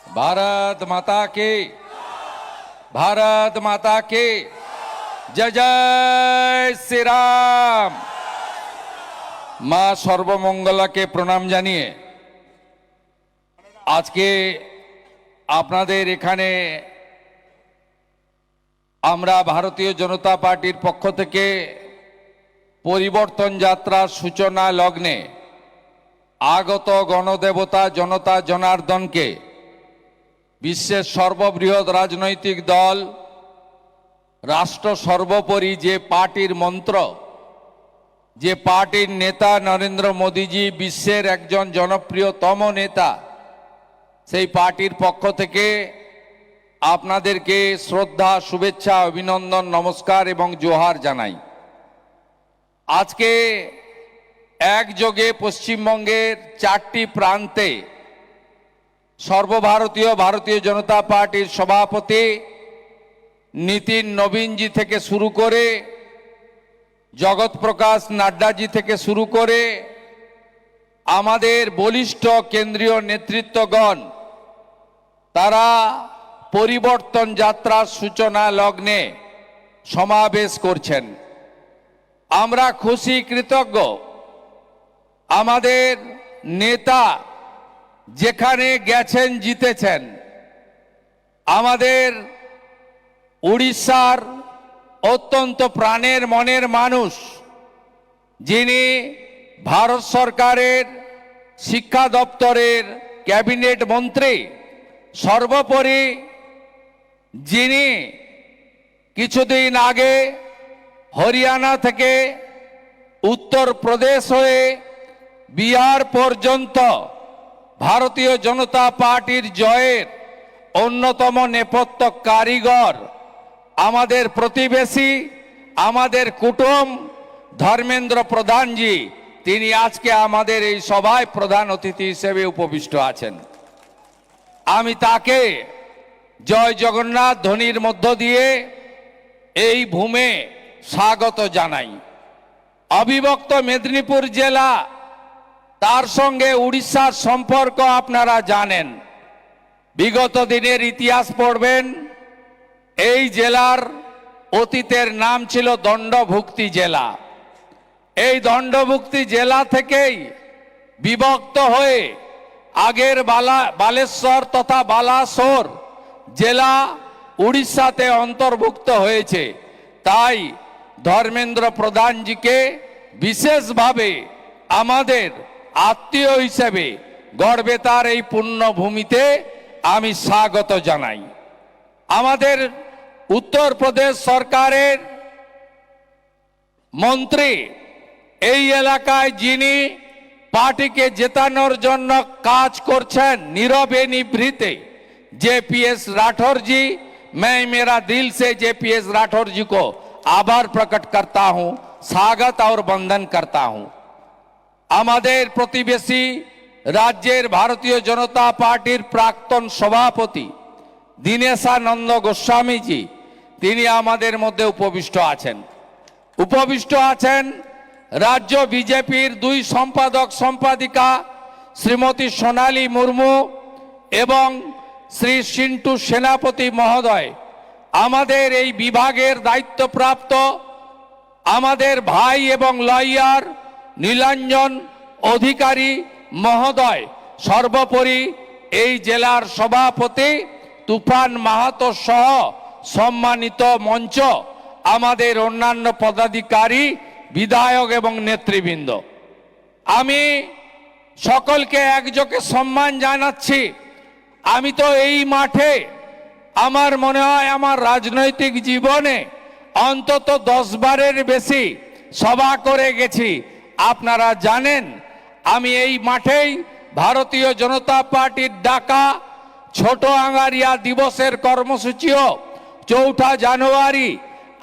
भारत माता के भारत माता के जय जय श्री राम। মা সর্বমঙ্গলাকে প্রণাম জানিয়ে আজকে আপনাদের এখানে আমরা ভারতীয় জনতা পার্টির পক্ষ থেকে পরিবর্তন যাত্রার সূচনা লগ্নে আগত গণদেবতা জনতা জনার্দনকে বিশ্বের সর্ববৃহৎ রাজনৈতিক দল রাষ্ট্র সর্বোপরি যে পার্টির মন্ত্র, যে পার্টির নেতা নরেন্দ্র মোদীজি বিশ্বের একজন জনপ্রিয়তম নেতা, সেই পার্টির পক্ষ থেকে আপনাদেরকে শ্রদ্ধা, শুভেচ্ছা, অভিনন্দন, নমস্কার এবং জোহার জানাই। আজকে একযোগে পশ্চিমবঙ্গের 4টি প্রান্তে সর্বভারতীয় ভারতীয় জনতা পার্টির সভাপতি নীতিন নবীনজি থেকে শুরু করে জগৎ প্রকাশ নাড্ডাজি থেকে শুরু করে আমাদের বলিষ্ঠ কেন্দ্রীয় নেতৃত্বগণ তারা পরিবর্তন যাত্রার সূচনা লগ্নে সমাবেশ করছেন। আমরা খুশি, কৃতজ্ঞ। আমাদের নেতা যেখানে গেছেন জিতেছেন। আমাদের উড়িষ্যার অত্যন্ত প্রাণের মনের মানুষ, যিনি ভারত সরকারের শিক্ষা দপ্তরের ক্যাবিনেট মন্ত্রী, সর্বোপরি যিনি কিছুদিন আগে হরিয়ানা থেকে উত্তরপ্রদেশ হয়ে বিহার পর্যন্ত ভারতীয় জনতা পার্টির জয়ের অন্যতম নেপথ্য কারিগর, আমাদের প্রতিবেশী, আমাদের কুটুম ধর্মেন্দ্র প্রধানজি, তিনি আজকে আমাদের এই সভায় প্রধান অতিথি হিসেবে উপবিষ্ট আছেন। আমি তাকে জয় জগন্নাথ ধ্বনির মধ্য দিয়ে এই ভূমে স্বাগত জানাই। অবিভক্ত মেদিনীপুর জেলা, তার সঙ্গে উড়িষ্যার সম্পর্ক আপনারা জানেন। বিগত দিনের ইতিহাস পড়বেন, এই জেলার অতীতের নাম ছিল দণ্ডভুক্তি জেলা। এই দণ্ডভুক্তি জেলা থেকেই বিভক্ত হয়ে আগের বালেশ্বর তথা বালাসোর জেলা উড়িষ্যাতে অন্তর্ভুক্ত হয়েছে। তাই ধর্মেন্দ্র প্রধানজিকে বিশেষভাবে আমাদের আত্মীয় হিসেবে গড়বেতার এই পুণ্যভূমিতে আমি স্বাগত জানাই। আমাদের উত্তরপ্রদেশ সরকারের মন্ত্রী, এই এলাকায় যিনি পার্টিকে জেতানোর জন্য কাজ করছেন নীরবে নিভৃতে, जेपीएस राठौर जी, मैं मेरा दिल से जेपीएस राठौर जी को आभार प्रकट करता हूं, स्वागत और वंदन करता हूं। আমাদের প্রতিবেশী রাজ্যের ভারতীয় জনতা পার্টির প্রাক্তন সভাপতি দীনেশানন্দ গোস্বামীজি, তিনি আমাদের মধ্যে উপবিষ্ট আছেন। রাজ্য বিজেপির 2 সম্পাদক সম্পাদিকা শ্রীমতী সোনালী মুর্মু এবং শ্রী সিন্টু সেনাপতি মহোদয়, আমাদের এই বিভাগের দায়িত্বপ্রাপ্ত আমাদের ভাই এবং লয়ার নীলাঞ্জন অধিকারী মহোদয়, সর্বোপরি এই জেলার সভাপতি তুফান মাহাতো সহ সম্মানিত মঞ্চ, আমাদের অন্যান্য পদাধিকারী, বিধায়ক এবং নেতৃবৃন্দ, আমি সকলকে একযোগে সম্মান জানাচ্ছি। আমি তো এই মাঠে আমার মনে হয় আমার রাজনৈতিক জীবনে অন্তত 10 বারের বেশি সভা করে গেছি। আপনারা জানেন আমি এই মাঠেই ভারতীয় জনতা পার্টির ডাকা ছোট আঙ্গারিয়া দিবসের কর্মসূচিও 4 জানুয়ারি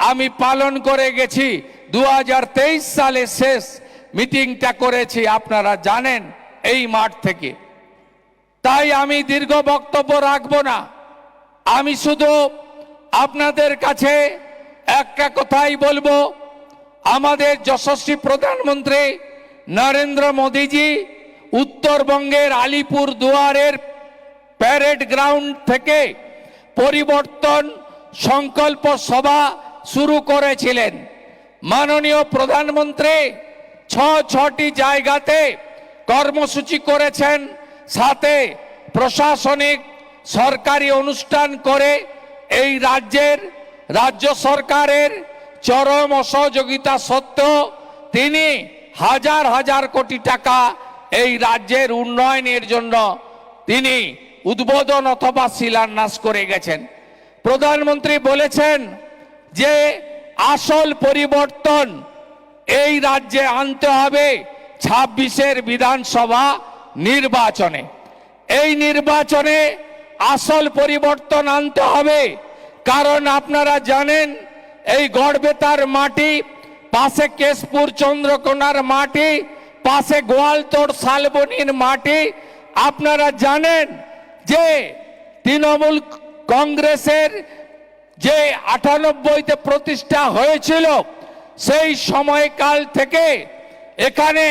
আমি পালন করে গেছি। 2023 সালে শেষ মিটিংটা করেছি, আপনারা জানেন, এই মাঠ থেকে। তাই আমি দীর্ঘ বক্তব্য রাখবো না। আমি শুধু আপনাদের কাছে একটা কথাই বলবো, আমাদের যশস্বী প্রধানমন্ত্রী নরেন্দ্র মোদীজি উত্তরবঙ্গের আলিপুর দুয়ারের প্যারেড গ্রাউন্ড থেকে পরিবর্তন সংকল্প সভা শুরু করেছিলেন। মাননীয় প্রধানমন্ত্রী ছটি জায়গাতে কর্মসূচি করেছেন, সাথে প্রশাসনিক সরকারি অনুষ্ঠান করে এই রাজ্য সরকারের চরম অসহযোগিতা সত্ত্বেও তিনি হাজার হাজার কোটি টাকা এই রাজ্যের উন্নয়নের জন্য তিনি উদ্বোধন অথবা শিলান্যাস করে গেছেন। প্রধানমন্ত্রী বলেছেন যে আসল পরিবর্তন এই রাজ্যে আনতে হবে 26-এর বিধানসভা নির্বাচনে। এই নির্বাচনে আসল পরিবর্তন আনতে হবে, কারণ আপনারা জানেন এই গড়বেতার মাটি, পাশে কেশপুর চন্দ্রকোনার মাটি, পাশে গোয়ালতোড় শালবনির মাটি। আপনারা জানেন যে তৃণমূল কংগ্রেসের যে 98-তে প্রতিষ্ঠা হয়েছিল, সেই সময়কাল থেকে এখানে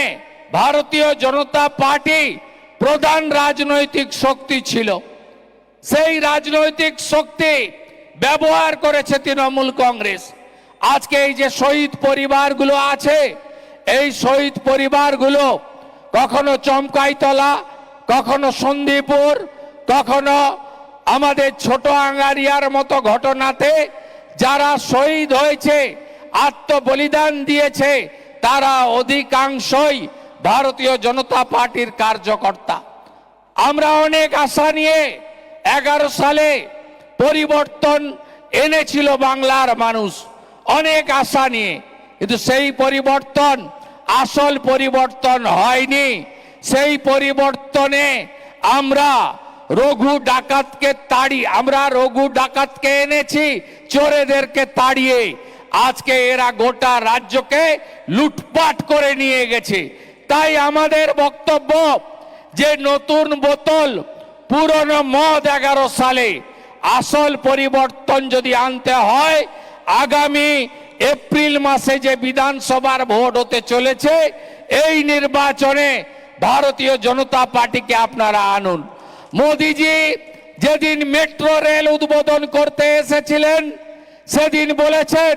ভারতীয় জনতা পার্টি প্রধান রাজনৈতিক শক্তি ছিল। সেই রাজনৈতিক শক্তি ব্যবহার করেছে তৃণমূল কংগ্রেস। আজকে এই যে শহীদ পরিবারগুলো আছে, এই শহীদ পরিবারগুলো কখনো চমকাইতলা, কখনো সন্দীপুর, কখনো আমাদের ছোট আঙ্গারিয়ার মতো ঘটনাতে যারা শহীদ হয়েছে, আত্মবলিদান দিয়েছে, তারা অধিকাংশই ভারতীয় জনতা পার্টির কার্যকর্তা। আমরা অনেক আশা নিয়ে 11 সালে পরিবর্তন এনেছিল বাংলার মানুষ, অনেক আশা নিয়ে, কিন্তু সেই পরিবর্তন আসল পরিবর্তন হয়নি। সেই পরিবর্তনে আমরা রঘু ডাকাতকে এনেছি, চোরেদেরকে তাড়িয়ে। আজকে এরা গোটা রাজ্যকে লুটপাট করে নিয়ে গেছে। তাই আমাদের বক্তব্য যে নতুন বোতল পুরনো মদ 11 সালে, আসল পরিবর্তন যদি আনতে হয় আগামী এপ্রিল মাসে যে বিধানসভার ভোট হতে চলেছে, এই নির্বাচনে ভারতীয় জনতা পার্টিকে আপনারা আনুন। মোদিজি যেদিন মেট্রো রেল উদ্বোধন করতে এসেছিলেন, সেদিন বলেছেন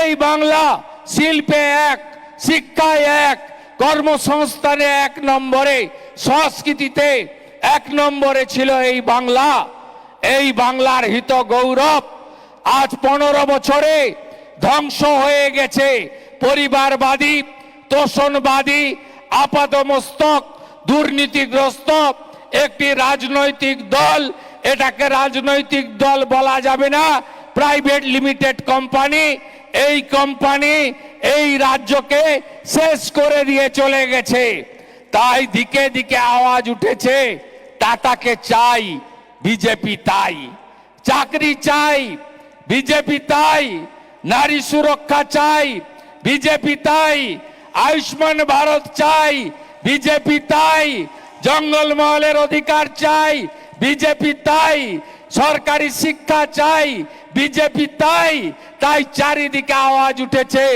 এই বাংলা শিল্পে 1, শিক্ষায় 1, কর্মসংস্থানে 1 নম্বরে, সংস্কৃতিতে 1 নম্বরে ছিল এই বাংলা। এই বাংলার হিত গৌরব আজ 15 বছরে ধ্বংস হয়ে গেছে। পরিবারবাদী, তোষণবাদী, আপাদমস্তক, দুর্নীতিগ্রস্ত একটি রাজনৈতিক দল, এটাকে রাজনৈতিক দল বলা যাবে না, প্রাইভেট লিমিটেড কোম্পানি। এই কোম্পানি এই রাজ্যকে শেষ করে দিয়ে চলে গেছে। তাই দিকে দিকে আওয়াজ উঠেছে, টাটাকে চাই, বিজেপি তাই। চাকরি চাই, বিজেপি তাই। নারী সুরক্ষা চাই, বিজেপি তাই। আয়ুষ্মান ভারত চাই, বিজেপি তাই। জঙ্গলমহলের অধিকার চাই, বিজেপি তাই। সরকারি শিক্ষা চাই, বিজেপি তাই। তাই চারিদিকে আওয়াজ উঠেছে,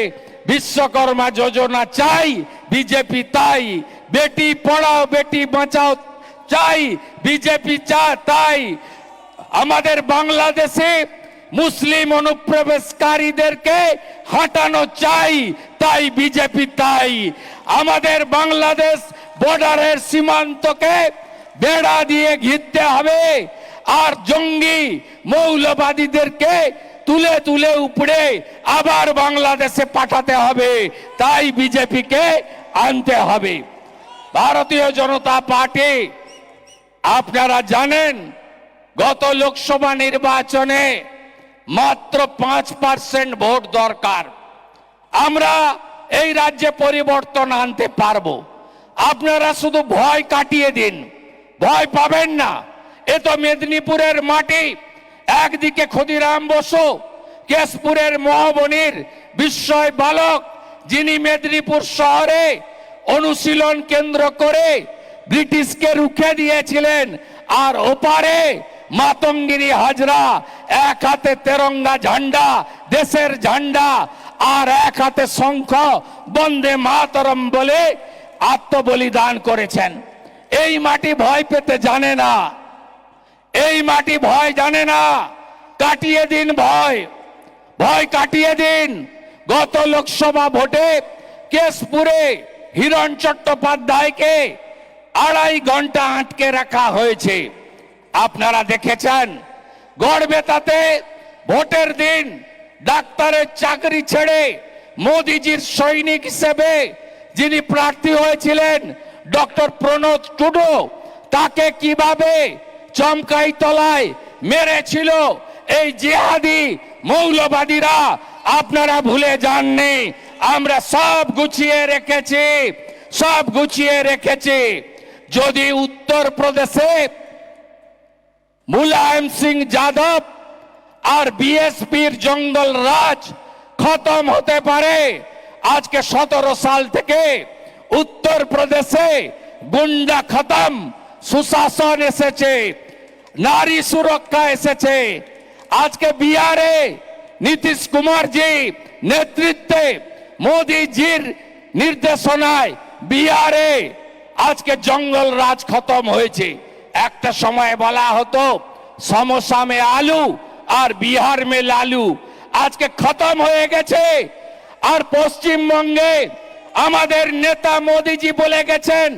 বিশ্বকর্মা যোজনা চাই, বিজেপি তাই। বেটি পড়াও বেটি বাঁচাও চাই, বিজেপি তাই। আমাদের বাংলাদেশে মুসলিম অনুপ্রবেশকারীদেরকে হটানো চাই, তাই বিজেপি তাই। আমাদের বাংলাদেশ বর্ডারের সীমান্তকে বেড়া দিয়ে ঘিরতে হবে, আর জঙ্গি মৌলবাদীদেরকে তুলে তুলে উপড়ে আবার বাংলাদেশে পাঠাতে হবে, তাই বিজেপিকে আনতে হবে। ভারতীয় জনতা পার্টি, আপনারা জানেন গত লোকসভা নির্বাচনে মাত্র 5% ভোট দরকার। আমরা এই রাজ্যে পরিবর্তন আনতে পারবো। আপনারা শুধু ভয় কাটিয়ে দিন, ভয় পাবেন না। এ তো মেদিনীপুরের মাটি, একদিকে ক্ষুদিরাম বসু, কেশপুরের মহাবনীর বিস্ময় বালক, যিনি মেদিনীপুর শহরে অনুশীলন কেন্দ্র করে ব্রিটিশকে রুখে দিয়েছিলেন, আর ওপারে মাতঙ্গিনী হাজরা, এক হাতে তেরঙ্গা ঝান্ডা, দেশের ঝান্ডা, আর এক হাতে শঙ্খ, বন্দে মাতরম বলে আত্মবলিদান করেছেন। এই মাটি ভয় পেতে জানে না। এই মাটি ভয় জানে না, কাটিয়ে দিন ভয়, ভয় কাটিয়ে দিন। গত লোকসভা ভোটে কেশপুরে হিরণ চট্টোপাধ্যায়কে 2.5 ঘন্টা আটকে রাখা হয়েছে, আপনারা দেখেছেন। গড়বেতাতে ভোটের দিন ডাক্তারের চাকরি ছেড়ে মোদিজির সৈনিক হিসেবে যিনি প্রার্থী হয়েছিলেন ডক্টর প্রণব টুডু, তাকে কিভাবে চমকাই তলায় মেরেছিল এই জিহাদি মৌলবাদীরা, আপনারা ভুলে যাননি। আমরা সব গুছিয়ে রেখেছি, সব গুছিয়ে রেখেছি। যদি উত্তরপ্রদেশে মুলায়ম সিং যাদব আর বিএসপির জঙ্গল রাজ খতম হতে পারে, আজকে 17 সাল থেকে উত্তরপ্রদেশে গুন্ডা খতম, সুশাসন এসেছে, নারী সুরক্ষা এসেছে। আজকে বিহারে নীতিশ কুমার জি নেতৃত্বে মোদিজির নির্দেশনায় বিহারে আজকে জঙ্গল রাজ খতম হয়েছে। একটা সময় বলা হতো সমোসা মে আলু আর বিহার মে লালু, আজকে খতম হয়ে গেছে। আর পশ্চিমবঙ্গে আমাদের নেতা মোদিজি বলে গেছেন,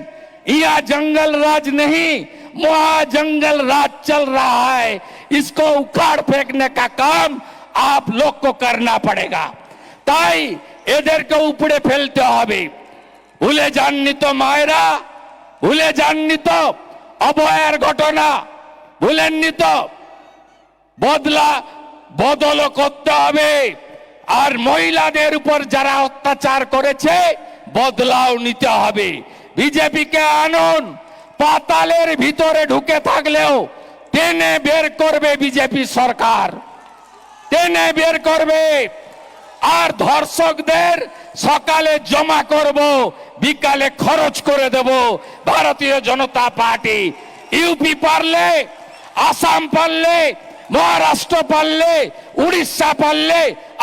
ইয়া জঙ্গল রাজ नहीं, वहां जंगल राज चल रहा है, इसको उखाड़ फेंकने का काम आप लोग को करना पड़ेगा। তাই এদেরকে উপড়ে ফেলতে হবে। ভুলে যাননি তো মায়েরা, ভুলে যাননি তো অভয়ের ঘটনা, ভুলেননি তো। বদল করতে হবে। আর মহিলাদের উপর যারা অত্যাচার করেছে বদলাও নিতে হবে। বিজেপিকে আনুন, পাতালের ভিতরে ঢুকে থাকলেও টেনে বের করবে বিজেপি সরকার, টেনে বের করবে। আর ধর্ষকদের সকালে জমা করব, বিকালে খরচ করে দেব ভারতীয় জনতা পার্টি। ইউপি পারলে, আসাম পারলে, মহারাষ্ট্র পারলে, উড়িষ্যা পারলে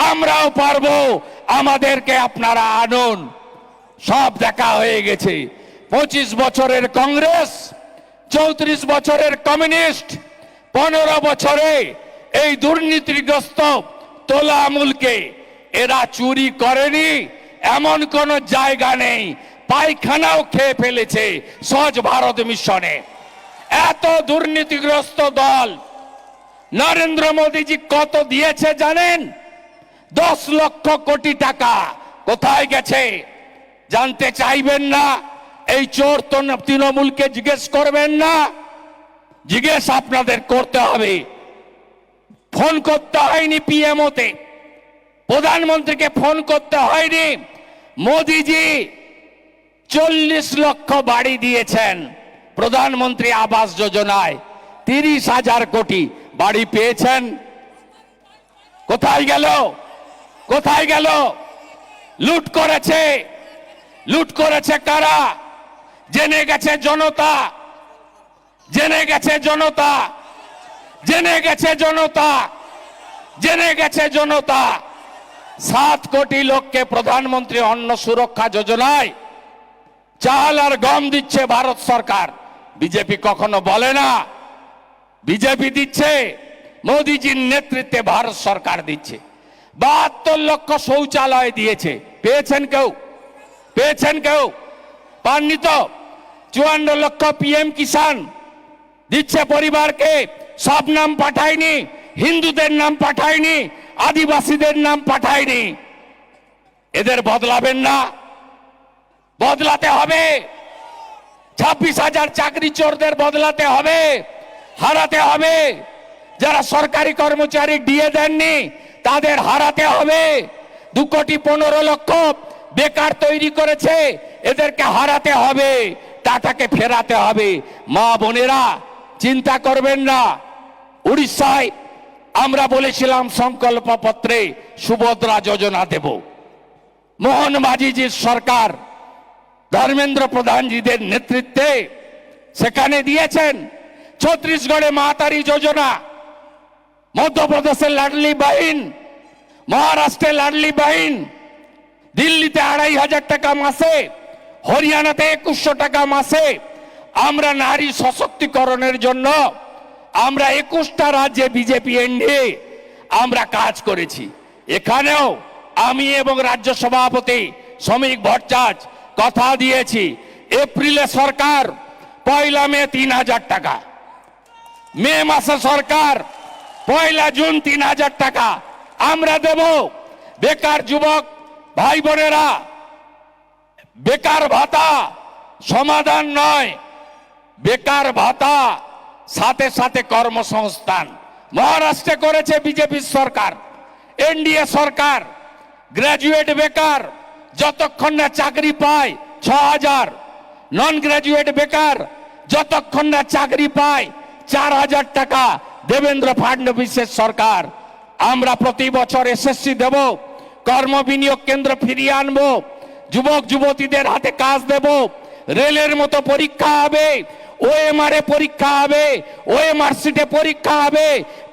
আমরাও পারবো। আমাদেরকে আপনারা আনুন। সব দেখা হয়ে গেছে। 25 বছরের কংগ্রেস, 34 বছরের কমিউনিস্ট, 15 বছরে এই দুর্নীতিগ্রস্ত তোলা আমুলকে এরা চুরি করেনি এমন কোন জায়গা নেই। পায়খানাও খেয়ে ফেলেছে স্বচ্ছ ভারত মিশনে। এত দুর্নীতিগ্রস্ত দল নরেন্দ্র মোদীজি কত দিয়েছে জানেন? 10 লক্ষ কোটি টাকা। কোথায় গেছে জানতে চাইবেন না? এই চোর তো তৃণমূলকে জিজ্ঞেস করবেন না? জিজ্ঞেস আপনাদের করতে হবে। ফোন করতে হয়নি পিএমওতে, প্রধানমন্ত্রীকে ফোন করতে হয়নি। মোদিজি 40 লক্ষ বাড়ি দিয়েছেন প্রধানমন্ত্রী আবাস যোজনায়, 30,000 কোটি বাড়ি পেয়েছেন। কোথায় গেল? কোথায় গেল? লুট করেছে, লুট করেছে কারা? জেনে গেছে জনতা, জেনে গেছে জনতা, জেনে গেছে জনতা, জেনে গেছে জনতা। 7 কোটি লোককে প্রধানমন্ত্রী অন্ন সুরক্ষা যোজনায় চাল আর গম দিচ্ছে ভারত সরকার। বিজেপি কখনো বলে না। বিজেপি দিচ্ছে, মোদিজির নেতৃত্বে ভারত সরকার দিচ্ছে। 72 লক্ষ শৌচালয় দিয়েছে। পেয়েছেন কেউ? পেয়েছেন কেউ? পাননি তো। 54 লক্ষ পিএম কিষান দিচ্ছে পরিবারকে। সব নাম পাঠায়নি, হিন্দুদের নাম পাঠায়নি, আদিবাসীদের নাম পাঠায়নি। এদের বদলাবেন না? বদলাতে হবে। 26,000 চাকরি চোরদের বদলাতে হবে, হারাতে হবে। যারা সরকারি কর্মচারী ডিএ দেননি তাদের হারাতে হবে। 2,15,00,000 বেকার তৈরি করেছে, এদেরকে হারাতে হবে, টাটাকে ফেরাতে হবে। মা বোনেরা চিন্তা করবেন না। উড়িষ্যায় আমরা বলেছিলাম সংকল্প পত্রে সুভদ্রা যোজনা দেব। মোহন মাঝিজির সরকার ধর্মেন্দ্র প্রধানজিদের নেতৃত্বে সেখানে দিয়েছেন। ছত্তিশগড়ে মাতারি যোজনা, মধ্যপ্রদেশের লাডলি বাহিন, মহারাষ্ট্রে লাডলি বাহিন, দিল্লিতে 2,500 টাকা মাসে, হরিয়ানাতে 2100 টাকা মাসে। আমরা নারী সশক্তিকরণের জন্য আমরা 21টা রাজ্যে বিজেপি এনডিএ আমরা কাজ করেছি। এখানেও আমি এবং রাজ্য সভাপতি শ্রমিক ভট্টাচার্য কথা দিয়েছি, এপ্রিলে সরকার 1 মে 3000 টাকা, মে মাসে সরকার 1 জুন 3000 টাকা আমরা দেব। বেকার যুবক ভাই বোনেরা, বেকার ভাতা সমাধান নয়, বেকার ভাতা সাথে সাথে কর্মসংস্থান। মহারাষ্ট্রে করেছে বিজেপি সরকার, এনডিএ সরকার। গ্রাজুয়েট বেকার যতক্ষণ না চাকরি পায় 6000, নন গ্রাজুয়েট বেকার যতক্ষণ না চাকরি পায় 4000 টাকা দেবেন্দ্র ফাডনবিসের সরকার। আমরা প্রতি বছর এসএসসি দেব, কর্ম বিনিয়োগ কেন্দ্র ফিরিয়ে আনবো, যুবক যুবতীদের হাতে কাজ দেব, রেলের মতো পরীক্ষা হবে, ওএমআর এ পরীক্ষা হবে, ওএমআর সিটে পরীক্ষা হবে,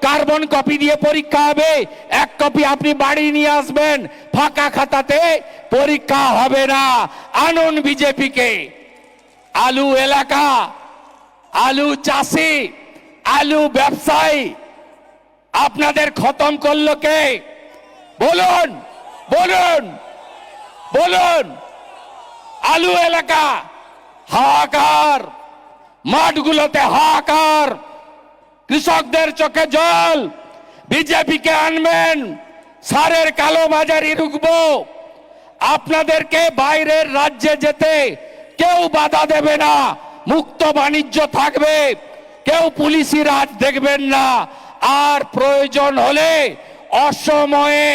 কার্বন কপি দিয়ে পরীক্ষা হবে, 1 কপি আপনি বাড়ি নিয়ে আসবেন, ফাঁকা খাতাতে পরীক্ষা হবে না। আনুন বিজেপিকে। আলু এলাকা, আলু চাষি, আলু ব্যবসায়ী আপনাদের খতম করলো কে? বলুন বলুন বলুন। আলু এলাকা হাহাকার, মাঠগুলোতে হাহাকার, কৃষকদের চোখে জল। বিজেপিকে আনবেন, সারের কালোবাজারি রুখবো। আপনাদেরকে বাইরের রাজ্যে যেতে কেউ বাধা দেবে না, মুক্ত বাণিজ্য থাকবে, কেউ পুলিশি রাজ দেখবেন না। আর প্রয়োজন হলে অসময়ে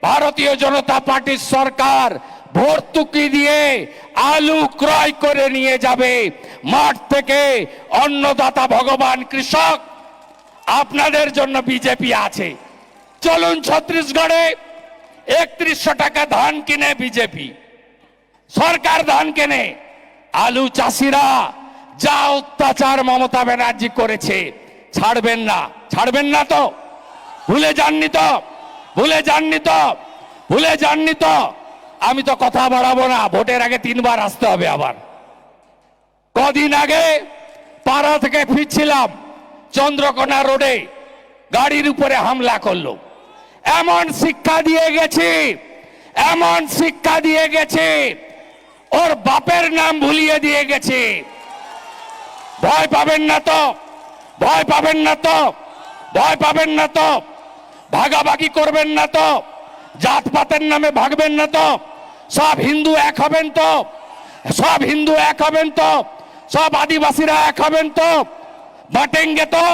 ভারতীয় জনতা পার্টির সরকার ভর্তুকি দিয়ে আলু ক্রয় করে নিয়ে যাবে মাঠ থেকে। অন্নদাতা ভগবান কৃষক, আপনাদের জন্য বিজেপি আছে। চলুন ছত্তিশগড়ে 3100 টাকা ধান কিনে বিজেপি সরকার ধান কেনে। আলু চাষিরা যা অত্যাচার মমতা ব্যানার্জি করেছে ছাড়বেন না, ছাড়বেন না তো? ভুলে যাননি তো? ভুলে যাননি তো? ভুলে যাননি তো? আমি তো কথা বাড়াবো না, ভোটের আগে 3 বার আসতে হবে আবার। কদিন আগে পাড়া থেকে ফিরছিলাম, চন্দ্রকোনা রোডে গাড়ির উপরে হামলা করলো। এমন শিক্ষা দিয়ে গেছে, এমন শিক্ষা দিয়ে গেছে, ওর বাপের নাম ভুলিয়ে দিয়ে গেছে। ভয় পাবেন না তো? ভয় পাবেন না তো? ভয় পাবেন না তো? ভাগাভাগি করবেন না তো? জাতপাতের নামে ভাগবেন না তো? সব হিন্দু এক হবেন তো? সব হিন্দু এক হবেন তো? सब आदिवासीरा एक हबेन तो? बांटेंगे तो?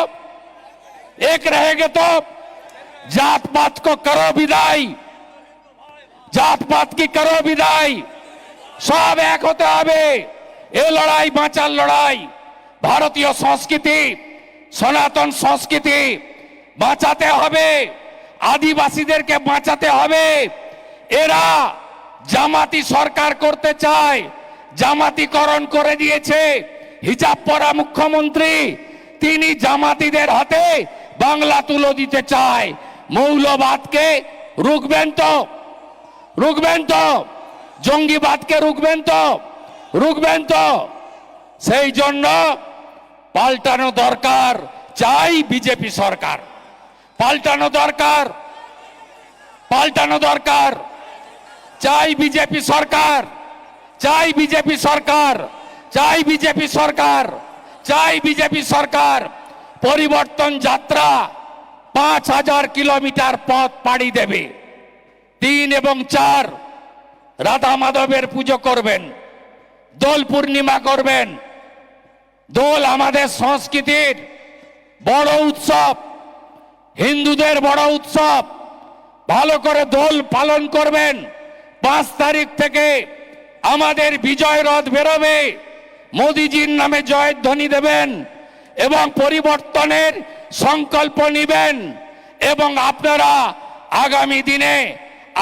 एक रहेंगे तो? जात पात को करो विदाई, जात पात की करो विदाई, सब एक होते हबे। ए लड़ाई बाँचार लड़ाई, भारतीय संस्कृति सनातन संस्कृति বাঁচাতে হবে, আদিবাসীদেরকে বাঁচাতে হবে। এরা জামাতি সরকার করতে চায়, জামাতিকরণ করে দিয়েছে। হিজাব পরা মুখ্যমন্ত্রী তিনি জামাতিদের হাতে বাংলা তুলে দিতে চায়। মৌলবাদকে রুখবেন তো? রুখবেন তো? জঙ্গিবাদকে রুখবেন তো? রুখবেন তো? সেই জন্য পাল্টানো দরকার, চাই বিজেপি সরকার। পাল্টানো দরকার, পাল্টানো দরকার, চাই বিজেপি সরকার, চাই বিজেপি সরকার, চাই বিজেপি সরকার, চাই বিজেপি সরকার। পরিবর্তন যাত্রা 5000 কিলোমিটার পথ পাড়ি দেবে। 3 এবং 4 রাধা মাধবের পুজো করবেন, দোল পূর্ণিমা করবেন। দোল আমাদের সংস্কৃতির বড় উৎসব, হিন্দুদের বড় উৎসব। ভালো করে দোল পালন করবেন। 5 তারিখ থেকে আমাদের বিজয় রথ বেরোবে, মোদিজির নামে জয়ধ্বনি দেবেন এবং পরিবর্তনের সংকল্প নেবেন। এবং আপনারা আগামী দিনে,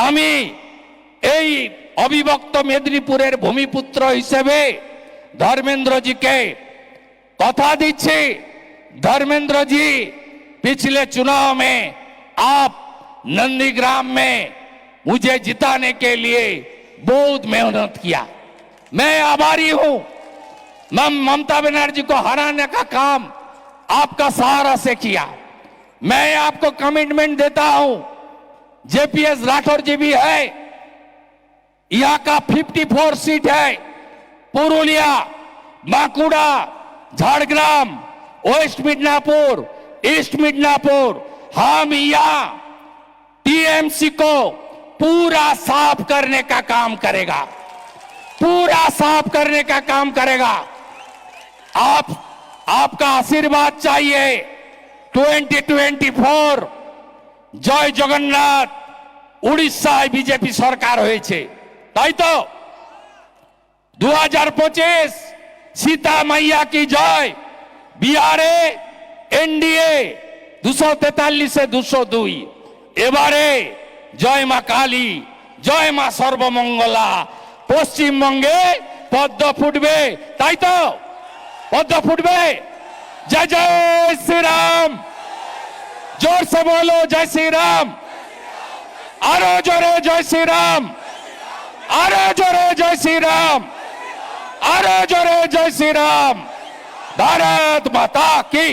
আমি এই অবিভক্ত মেদিনীপুরের ভূমিপুত্র হিসেবে धर्मेंद्र के कथा दीजिए। धर्मेंद्र जी पिछले चुनाव में आप नंदीग्राम में मुझे जिताने के लिए बहुत मेहनत किया, मैं आभारी हूं। मैं ममता बनर्जी को हराने का काम आपका सहारा से किया। मैं आपको कमिटमेंट देता हूं, जेपीएस राठौर जी भी है, यहां का 54 सीट है, पुरुलिया, बांकुड़ा, झारग्राम, वेस्ट मिदनापुर, ईस्ट मिदनापुर, हम यहां टीएमसी को पूरा साफ करने का काम करेगा, पूरा साफ करने का काम करेगा। आपका आशीर्वाद चाहिए। 2024 জয় জগন্নাথ, উড়িষ্যায় বিজেপি সরকার হয়েছে, তাই তো? 2025 সীতা মাইয়া কি জয়, বিহারে এনডিএ 243-এ 202, এবারে জয় মা কালী, জয় মা সর্বমঙ্গলা। পশ্চিমবঙ্গে পদ্ম ফুটবে, তাই তো? পদ্ম ফুটবে। জয় জয় শ্রীরাম, जोर से बोलो जय श्री राम, आरो जोरे जय श्री राम, आरो जोरे जय श्री राम, आरो जोरे जय श्री राम। भारत माता की।